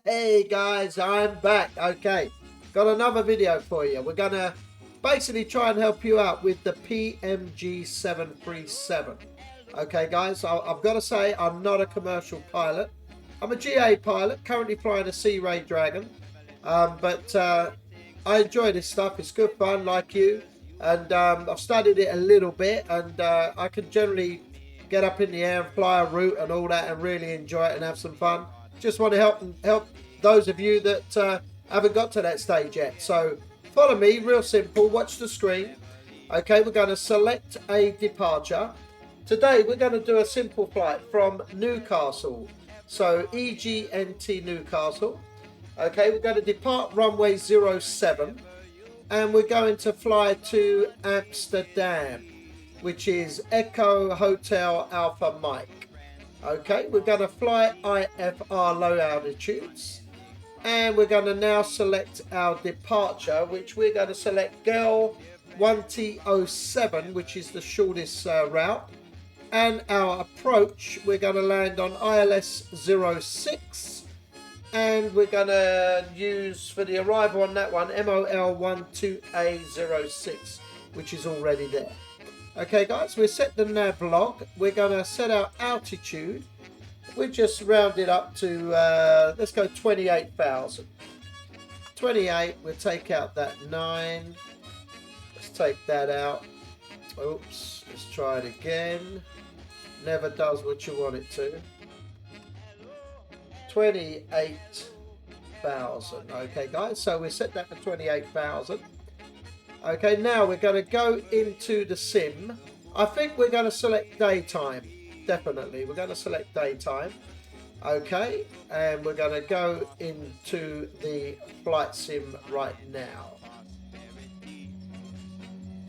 Hey guys, I'm back. Okay, got another video for you. We're gonna basically try and help you out with the PMG 737. Okay guys, I've got to say I'm not a commercial pilot. I'm a GA pilot, currently flying a Sea Ray Dragon. But I enjoy this stuff. It's good fun, like you. And I've studied it a little bit, and I can generally get up in the air and fly a route and all that, and really enjoy it and have some fun. Just want to help those of you that haven't got to that stage yet. So follow me, real simple. Watch the screen. Okay, we're going to select a departure. Today we're going to do a simple flight from Newcastle. So EGNT Newcastle. Okay, we're going to depart runway 07 and we're going to fly to Amsterdam, which is Echo Hotel Alpha Mike. Okay, we're going to fly IFR low altitudes, and we're going to now select our departure, which we're going to select GEL 1T07, which is the shortest route, and our approach we're going to land on ILS 06. And we're going to use, for the arrival on that one, MOL12A06, which is already there. Okay, guys, we set the nav log. We're going to set our altitude. We just round it up to, let's go 28,000. 28, we'll take out that 9. Let's take that out. Oops, let's try it again. Never does what you want it to. 28,000. Okay guys, so we set that for 28,000. Okay, now we're going to go into the sim. I think we're going to select daytime. Definitely we're going to select daytime. Okay, and we're going to go into the flight sim right now.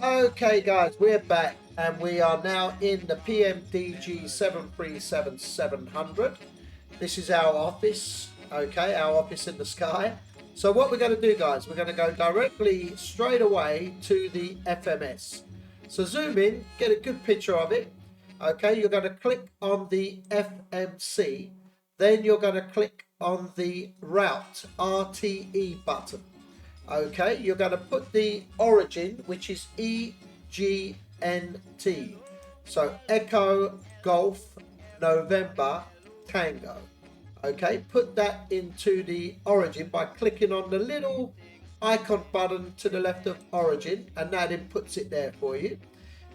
Okay guys, we're back and we are now in the PMDG 737-700. This is our office, okay, our office in the sky. So what we're going to do, guys, we're going to go directly straight away to the FMS. So zoom in, get a good picture of it. Okay, you're going to click on the FMC. Then you're going to click on the route RTE button. Okay, you're going to put the origin, which is EGNT. So Echo Golf November Tango. Okay, put that into the origin by clicking on the little icon button to the left of origin, and that inputs it there for you.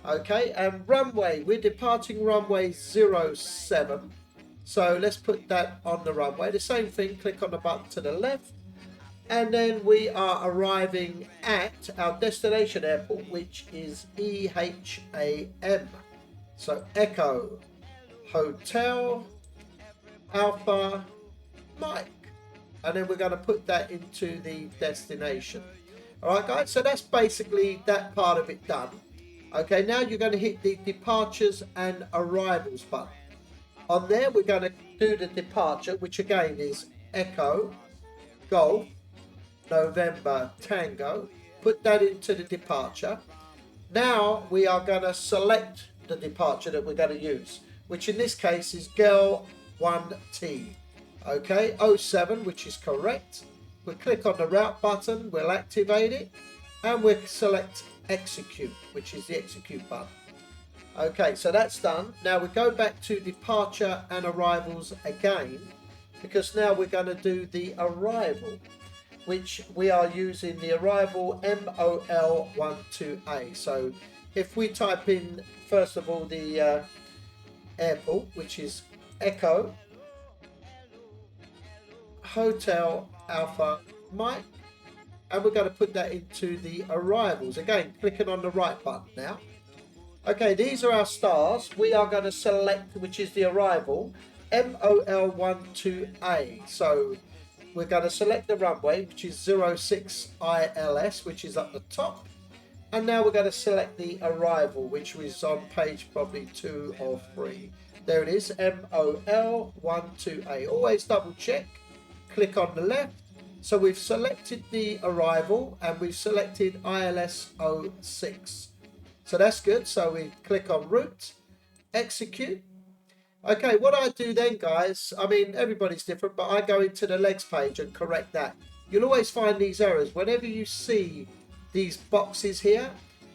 Okay, and runway, we're departing runway 07. So let's put that on the runway. The same thing, click on the button to the left. And then we are arriving at our destination airport, which is EHAM. So Echo Hotel Alpha Mike, and then we're going to put that into the destination. All right guys, so that's basically that part of it done. Okay, now you're going to hit the departures and arrivals button. On there we're going to do the departure, which again is Echo Golf November Tango. Put that into the departure. Now we are going to select the departure that we're going to use, which in this case is GEL 1T. Okay, 07, which is correct. We'll click on the route button, we'll activate it, and we'll select execute, which is the execute button. Okay, so that's done. Now we go back to departure and arrivals again, because now we're going to do the arrival, which we are using the arrival MOL12A. So if we type in, first of all, the airport, which is Echo Hotel Alpha Mike, and we're going to put that into the arrivals again, clicking on the right button now. Okay, these are our stars. We are going to select, which is the arrival, MOL12A. So we're going to select the runway, which is 06 ILS, which is up the top. And now we're going to select the arrival, which was on page probably 2 or 3. There it is, MOL12A. Always double check. Click on the left. So we've selected the arrival and we've selected ILS 06. So that's good. So we click on route, execute. Okay, what I do then, guys, I mean, everybody's different, but I go into the legs page and correct that. You'll always find these errors. Whenever you see these boxes here,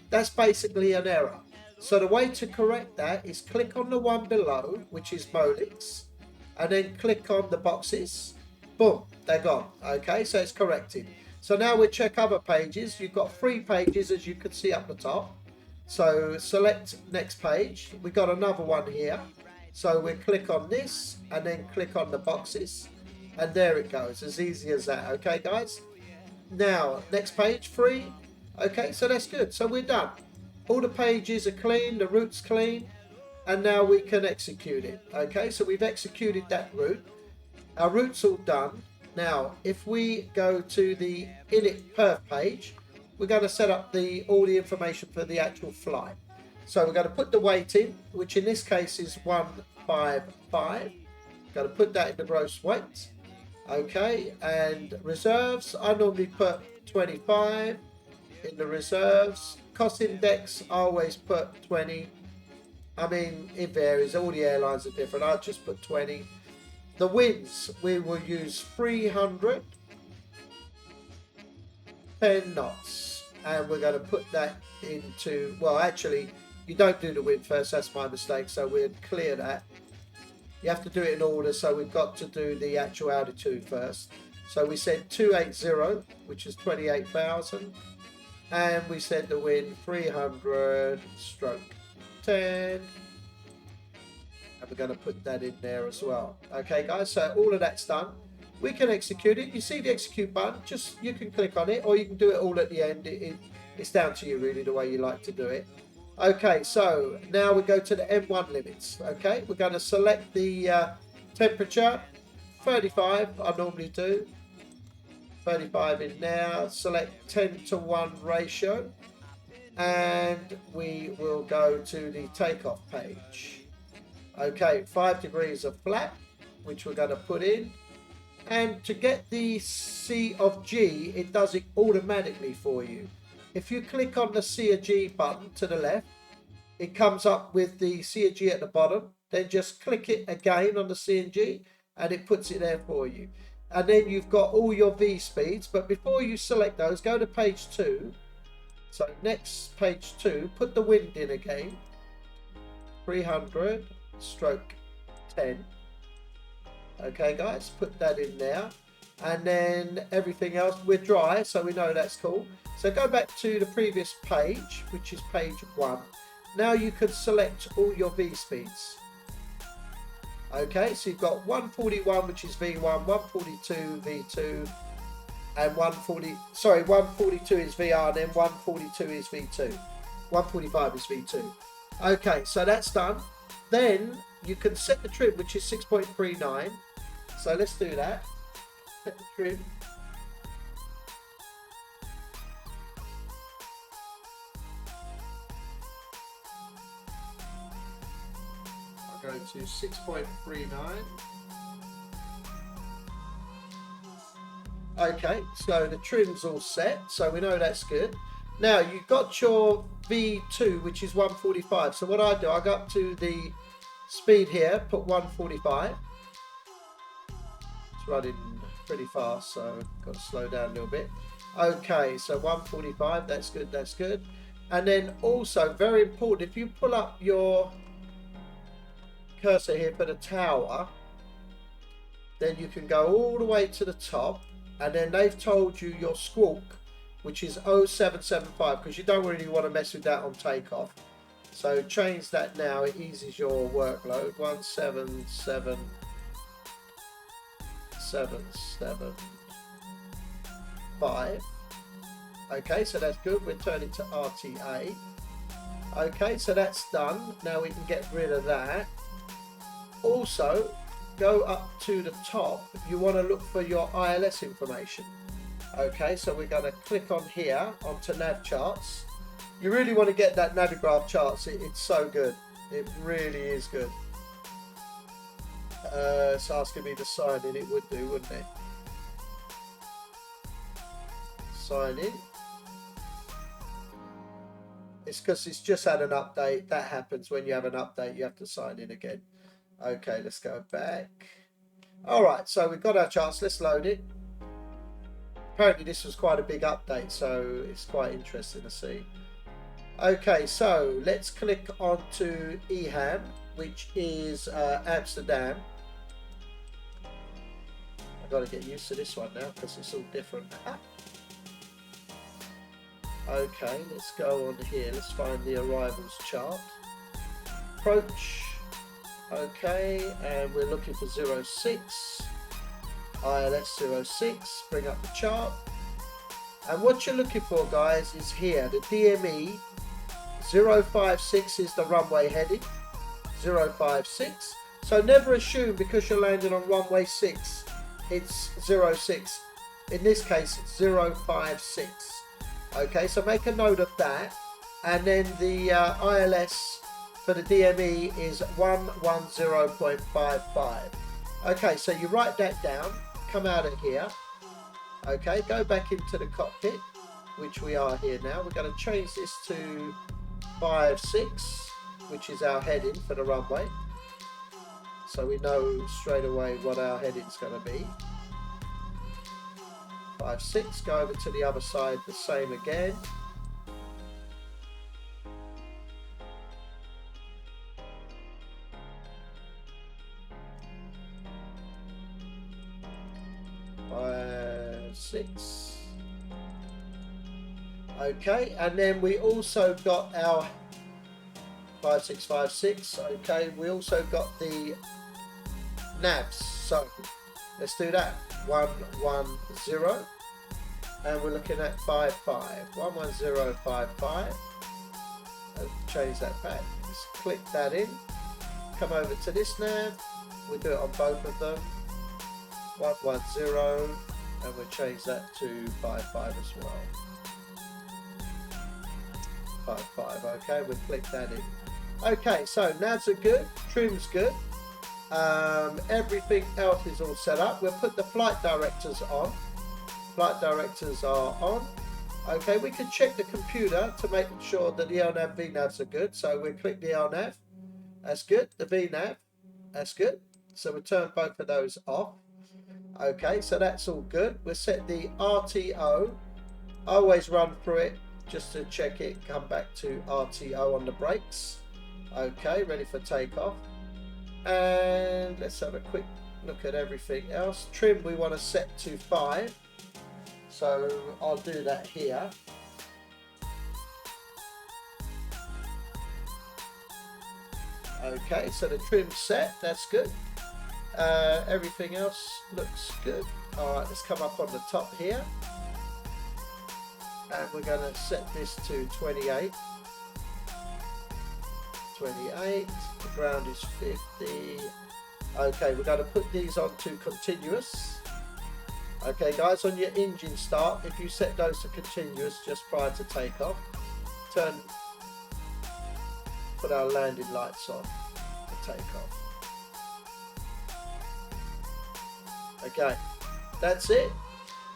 that's basically an error. So the way to correct that is click on the one below, which is Molix, and then click on the boxes. Boom, they're gone. Okay, so it's corrected. So now we check other pages. You've got 3 pages, as you can see up the top. So select next page. We got another one here. So we click on this and then click on the boxes, and there it goes, as easy as that. Okay, guys. Now next page, 3. Okay, so that's good. So we're done. All the pages are clean, the route's clean, and now we can execute it. Okay, so we've executed that route. Our route's all done. Now, if we go to the init perf page, we're going to set up all the information for the actual flight. So we're going to put the weight in, which in this case is 155. Got to put that in the gross weight. Okay, and reserves, I normally put 25 in the reserves. Cost index, I always put 20. I mean, it varies. All the airlines are different. I just put 20. The winds, we will use 310 knots. And we're going to put that into, well, actually, you don't do the wind first. That's my mistake. So we'll clear that. You have to do it in order. So we've got to do the actual altitude first. So we said 280, which is 28,000. And we said the wind 300 stroke 10. And we're going to put that in there as well. Okay, guys, so all of that's done. We can execute it. You see the execute button, just you can click on it, or you can do it all at the end. It's down to you really, the way you like to do it. Okay, so now we go to the M1 limits. Okay, we're going to select the temperature, 35, I normally do. 35 in now, select 10:1 ratio, and we will go to the takeoff page. Okay, 5 degrees of flap, which we're going to put in. And to get the C of G, it does it automatically for you. If you click on the C of G button to the left, it comes up with the C of G at the bottom. Then just click it again on the C and G, and it puts it there for you. And then you've got all your V speeds. But before you select those, go to page 2. So next page 2, put the wind in again. 300 stroke 10. Okay, guys, put that in there. And then everything else, we're dry, so we know that's cool. So go back to the previous page, which is page 1. Now you can select all your V speeds. Okay, so you've got 141, which is V1, 142 V2, and 142 is VR, and then 142 is V2. 145 is V2. Okay, so that's done. Then you can set the trim, which is 6.39. So let's do that. Set the trim. I'll go to 6.39. Okay, so the trim's all set, so we know that's good. Now you've got your V2, which is 145. So what I do, I go up to the speed here, put 145. It's running pretty fast, so got to slow down a little bit. Okay, so 145, that's good, that's good. And then also, very important, if you pull up your cursor here for the tower, then you can go all the way to the top, and then they've told you your squawk, which is 0775, because you don't really want to mess with that on takeoff. So change that now, it eases your workload. 17775. Okay, so that's good. We're turning to RTA. Okay, so that's done. Now we can get rid of that. Also, go up to the top. You want to look for your ILS information. Okay, so we're going to click on here onto nav charts. You really want to get that Navigraph charts. It's so good. It really is good. It's asking me to sign in. It would do, wouldn't it? Sign in. It's because it's just had an update. That happens when you have an update. You have to sign in again. Okay, let's go back. All right, so we've got our charts. Let's load it. Apparently this was quite a big update, so it's quite interesting to see. Okay, so let's click onto EHAM, which is Amsterdam. I've got to get used to this one now because it's all different. Okay, let's go on here. Let's find the arrivals chart. Approach. Okay, and we're looking for 06. ILS 06. Bring up the chart. And what you're looking for, guys, is here. The DME 056 is the runway heading. 056. So never assume because you're landing on runway 6, it's 06. In this case, it's 056. Okay, so make a note of that. And then the ILS for the DME is 110.55. Okay, so you write that down, come out of here. Okay, go back into the cockpit, which we are here now. We're going to change this to 56, which is our heading for the runway. So we know straight away what our heading's going to be. 56, go over to the other side, the same again. Six. Okay, and then we also got our 5656. Okay, we also got the navs. So let's do that. 110, and we're looking at 55. 11055. Change that back. Just click that in. Come over to this nav. We'll do it on both of them. 110. And we'll change that to 55 as well. 55, okay, we'll click that in. Okay, so navs are good, trim's good. Everything else is all set up. We'll put the flight directors on. Flight directors are on. Okay, we can check the computer to make sure that the LNAV VNAVs are good. So we'll click the LNAV. That's good. The VNAV, that's good. So we'll turn both of those off. Okay, so that's all good. We'll set the RTO. I always run through it just to check it. Come back to RTO on the brakes. Okay, ready for takeoff. And let's have a quick look at everything else. Trim we want to set to 5. So I'll do that here. Okay, so the trim's set. That's good. Everything else looks good. Alright, let's come up on the top here. And we're going to set this to 28. 28. The ground is 50. Okay, we're going to put these onto continuous. Okay, guys, on your engine start, if you set those to continuous just prior to takeoff, put our landing lights on for takeoff. Okay, that's it.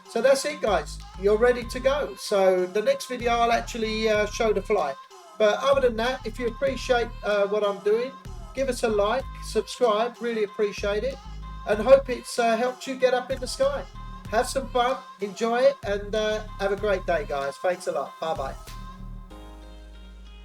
So that's it, guys. You're ready to go. So the next video I'll actually show the flight. But other than that, if you appreciate what I'm doing, give us a like, subscribe, really appreciate it, and hope it's helped you get up in the sky. Have some fun, enjoy it, and have a great day, guys. Thanks a lot. Bye bye.